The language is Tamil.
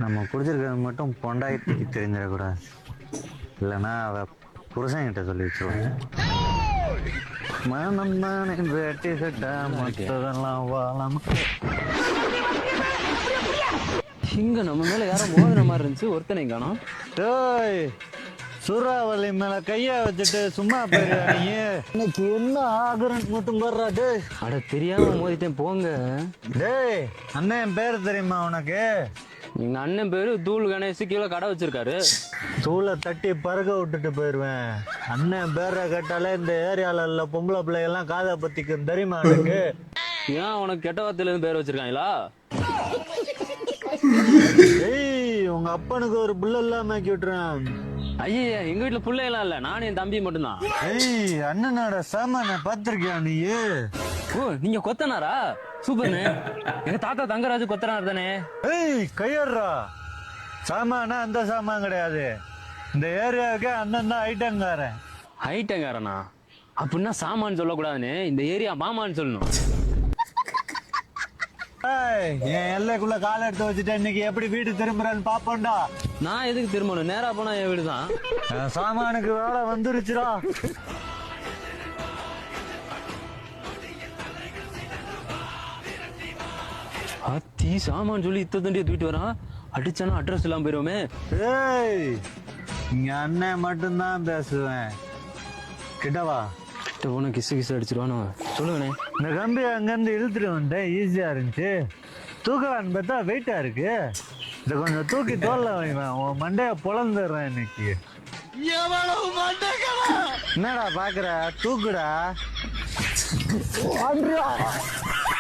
நம்ம குடிச்சிருக்கிறது மட்டும் பொண்டாயிரத்துக்கு தெரிஞ்சிடக்கூடாது, இல்லைன்னா அவ புருஷன்கிட்ட சொல்லி வச்சிருவாங்க. மனம் தானே வெட்டி சட்டா மற்றதெல்லாம் வாழாம. இங்க நம்ம மேல யாரும் மோதின மாதிரி இருந்துச்சு, ஒருத்தனை காணோம். டேய், சூறாவளி மேல கைய வச்சுட்டு சும்மா போயிருவா நீ. இன்னைக்கு என்ன ஆகுறன்னு மட்டும் பாடுறா. டேய், அட தெரியாம மோதிட்டேன் போங்க. டேய், அண்ணன் பேரு தெரியுமா உனக்கு? எங்க அண்ணன் பேரு தூள் கணேஷ், கீழே கடை வச்சிருக்காரு. தூளை தட்டி பறக்க விட்டுட்டு போயிருவேன். அண்ணன் பேரை கேட்டாலே இந்த ஏரியால உள்ள பொம்பளை பிள்ளைகள்லாம் காதை பத்திக்கும் தெரியுமா எனக்கு? ஏன் உனக்கு கெட்ட வார்த்தையில இருந்து பேர் வச்சிருக்காங்களா? ஏய், உங்க அப்பனுக்கு ஒரு புள்ள இல்லாம ஆக்கி விட்டுறேன். ஐயா, எங்க வீட்டுல புள்ள எல்லாம் இல்ல, நானும் என் தம்பி மட்டும்தான். ஏய், அண்ணனோட சாமான பாத்திருக்கியா நீ? ஓ, நீங்க கொத்தனாரா? சூப்பர்ண்ணே. எங்க தாத்தா தங்கராஜு கொத்தனார் தானே. ஏய், கையறா. சாமானா அந்த சாமான் கிடையாது, இந்த ஏரியாவுக்கு அண்ணன் தான் ஐட்டங்காரன். ஹைட்டங்காரனா? அப்படின்னா சாமான்னு சொல்லக்கூடாதுன்னு இந்த ஏரியா மாமான்னு சொல்லணும். ஏய், என் எல்லைக்குள்ள காலை எடுத்து வச்சுட்டு இன்னைக்கு எப்படி வீடு திரும்புறேன்னு பாப்போம்டா. நான் எதுக்கு திரும்பணும்? நேரா போனா என் வீடு தான். சாமானுக்கு வேலை வந்துருச்சுடா. அத்தி சாமான் சொல்லி இத்த தண்டியை தூக்கிட்டு வரான். அடிச்சானா அட்ரஸ் இல்லாம போயிருவோமே. ஏய், இங்க அண்ணன் மட்டும்தான் பேசுவேன். கிட்டவா. கிட்ட போன கிசு அடிச்சிருவானோ. சொல்லுங்கண்ணே. இந்த கம்பி அங்கிருந்து இழுத்துட்டு வந்துட்டேன், ஈஸியா இருந்துச்சு. தூக்கலான்னு பார்த்தா வெயிட்டா இருக்கு. இதை கொஞ்சம் தூக்கி தோல்ல வைவேன், உன் மண்டைய பொழந்துடுறேன் இன்னைக்கு. என்னடா பாக்குற? தூக்குடா.